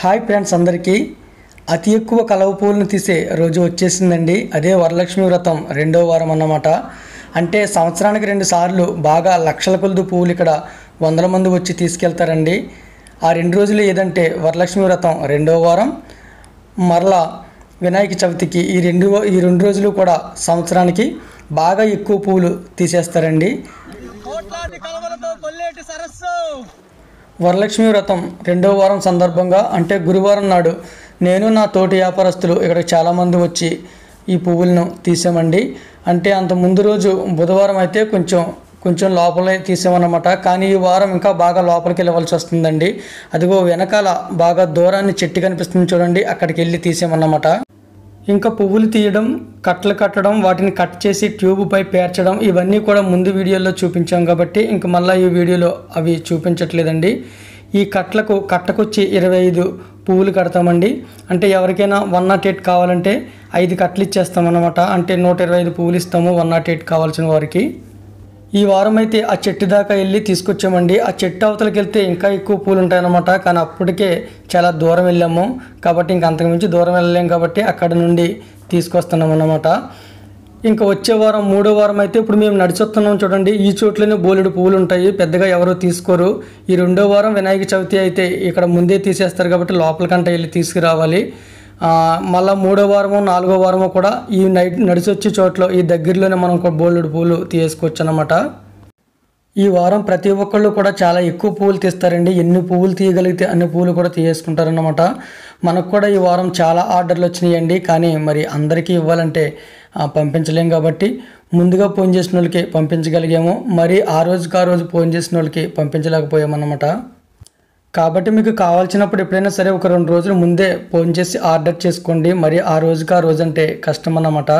Hi friends అందరికీ అతి ఎక్కువ కలవ పూలను తీసే రోజు వచ్చేసిందండి. అదే వరలక్ష్మి వ్రతం రెండో వారం అన్నమాట. అంటే సంవత్సరానికి 2 సార్లు బాగా లక్షల కొలది పువ్వులు ఇక్కడ వందల మంది వచ్చి తీసుకెళ్తారండి. ఆ 2 రోజులు ఏదంటే వరలక్ష్మి వ్రతం రెండో వారం, మరలా వినాయక చవితికి ఈ రెండు రోజులు కూడా సంవత్సరానికి బాగా ఎక్కువ పువ్వులు తీసేస్తారండి. వరలక్ష్మి వ్రతం రెండో వారం సందర్భంగా అంటే గురువారం నాడు నేను నా తోటి వ్యాపారస్తులు ఇక్కడ చాలామంది వచ్చి ఈ పువ్వులను తీసామండి. అంటే అంత ముందు రోజు బుధవారం అయితే కొంచెం లోపలే తీసామన్నమాట. కానీ ఈ వారం ఇంకా బాగా లోపలికి వెళ్ళవలసి వస్తుందండి. అదిగో వెనకాల బాగా దూరాన్ని చెట్టు కనిపిస్తుంది చూడండి, అక్కడికి వెళ్ళి తీసామన్నమాట. ఇంకా పువ్వులు తీయడం, కట్టలు కట్టడం, వాటిని కట్ చేసి ట్యూబ్పై పేర్చడం ఇవన్నీ కూడా ముందు వీడియోలో చూపించాం కాబట్టి ఇంక మళ్ళీ ఈ వీడియోలో అవి చూపించట్లేదండి. ఈ కట్టకొచ్చి 25 పువ్వులు కడతామండి. అంటే ఎవరికైనా 108 కావాలంటే 5 కట్టలు ఇచ్చేస్తామన్నమాట. అంటే 125 పువ్వులు ఇస్తాము 108 కావాల్సిన వారికి. ఈ వారం అయితే ఆ చెట్టు దాకా వెళ్ళి తీసుకొచ్చామండి. ఆ చెట్టు అవతలకి వెళ్తే ఇంకా ఎక్కువ పూలు ఉంటాయన్నమాట. కానీ అప్పటికే చాలా దూరం వెళ్ళాము కాబట్టి ఇంక అంతకుమించి దూరం వెళ్ళలేము కాబట్టి అక్కడ నుండి తీసుకొస్తున్నాం అన్నమాట. ఇంకా వచ్చే వారం మూడో వారం అయితే ఇప్పుడు మేము నడిచొస్తున్నాం చూడండి. ఈ చోట్లోనే బోలెడు పువ్వులు ఉంటాయి, పెద్దగా ఎవరు తీసుకోరు. ఈ రెండో వారం వినాయక చవితి అయితే ఇక్కడ ముందే తీసేస్తారు కాబట్టి లోపలికంటే వెళ్ళి తీసుకురావాలి. మళ్ళీ మూడో వారమో నాలుగో వారమో కూడా ఈ నడిచొచ్చే చోట్ల ఈ దగ్గరలోనే మనం బోలెడు పూలు తీసుకోవచ్చు అన్నమాట. ఈ వారం ప్రతి ఒక్కళ్ళు కూడా చాలా ఎక్కువ పువ్వులు తీస్తారండి. ఎన్ని పువ్వులు తీయగలిగితే అన్ని పువ్వులు కూడా తీసేసుకుంటారన్నమాట. మనకు కూడా ఈ వారం చాలా ఆర్డర్లు వచ్చినాయండి. కానీ మరి అందరికీ ఇవ్వాలంటే పంపించలేం కాబట్టి ముందుగా ఫోన్ చేసిన వాళ్ళకి పంపించగలిగాము. మరి ఆ రోజు ఫోన్ చేసిన వాళ్ళకి పంపించలేకపోయామన్నమాట. కాబట్టి మీకు కావాల్సినప్పుడు ఎప్పుడైనా సరే ఒక 2 రోజుల ముందే ఫోన్ చేసి ఆర్డర్ చేసుకోండి. మరి ఆ రోజు అంటే కష్టం అన్నమాట.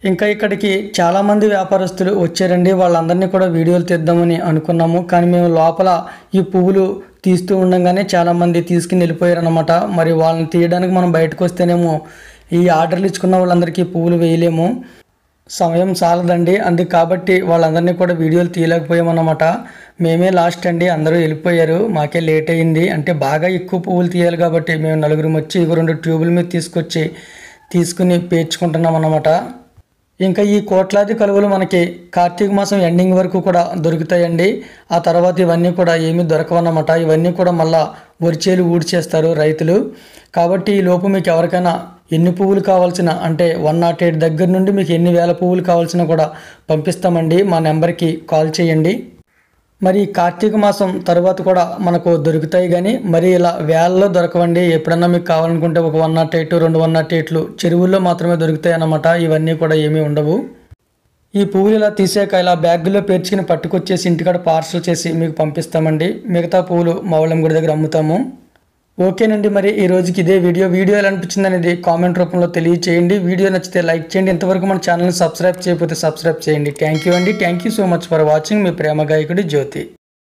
ఇంకా ఇక్కడికి చాలామంది వ్యాపారస్తులు వచ్చారండి. వాళ్ళందరినీ కూడా వీడియోలు తీద్దామని అనుకున్నాము. కానీ మేము లోపల ఈ పువ్వులు తీస్తూ ఉండగానే చాలామంది తీసుకుని వెళ్ళిపోయారన్నమాట. మరి వాళ్ళని తీయడానికి మనం బయటకు వస్తేనేమో ఈ ఆర్డర్లు ఇచ్చుకున్న వాళ్ళందరికీ పువ్వులు వేయలేము, సమయం చాలదండి. అందుకు కాబట్టి వాళ్ళందరినీ కూడా వీడియోలు తీయలేకపోయామన్నమాట. మేమే లాస్ట్ అండి, అందరూ వెళ్ళిపోయారు, మాకే లేట్ అయింది. అంటే బాగా ఎక్కువ పువ్వులు తీయాలి కాబట్టి మేము నలుగురం వచ్చి 2 ట్యూబుల మీద తీసుకుని పేర్చుకుంటున్నాం అన్నమాట. ఇంకా ఈ కోట్లాది కలువలు మనకి కార్తీక మాసం ఎండింగ్ వరకు కూడా దొరుకుతాయండి. ఆ తర్వాత ఇవన్నీ కూడా ఏమీ దొరకవన్నమాట. ఇవన్నీ కూడా మళ్ళీ వరిచేలు ఊడ్చేస్తారు రైతులు. కాబట్టి ఈ లోపు మీకు ఎవరికైనా ఎన్ని పువ్వులు కావాల్సిన అంటే 108 దగ్గర నుండి మీకు ఎన్ని వేల పువ్వులు కావాల్సినా కూడా పంపిస్తామండి. మా నెంబర్కి కాల్ చేయండి. మరి కార్తీక మాసం తర్వాత కూడా మనకు దొరుకుతాయి, కానీ మరి ఇలా వేలలో దొరకవండి. ఎప్పుడన్నా మీకు కావాలనుకుంటే ఒక 108 208 చెరువుల్లో మాత్రమే దొరుకుతాయి అన్నమాట. ఇవన్నీ కూడా ఏమీ ఉండవు. ఈ పువ్వులు ఇలా తీసాక ఇలా బ్యాగుల్లో పేర్చుకుని పట్టుకొచ్చేసి ఇంటికాడ పార్సల్ చేసి మీకు పంపిస్తామండి. మిగతా పువ్వులు మావులం గుడి దగ్గర అమ్ముతాము. ఓకేనండి, మరి ఈ రోజుకి ఇదే వీడియో ఎలా అనిపించింది అనేది కామెంట్ రూపంలో తెలియచేయండి. వీడియో నచ్చితే లైక్ చేయండి. ఇంతవరకు మన ఛానల్ని సబ్స్క్రైబ్ చేయకపోతే సబ్స్క్రైబ్ చేయండి. థ్యాంక్ యూ అండి. Thank you so much for watching. మీ ప్రేమ గాయకుడి జ్యోతి.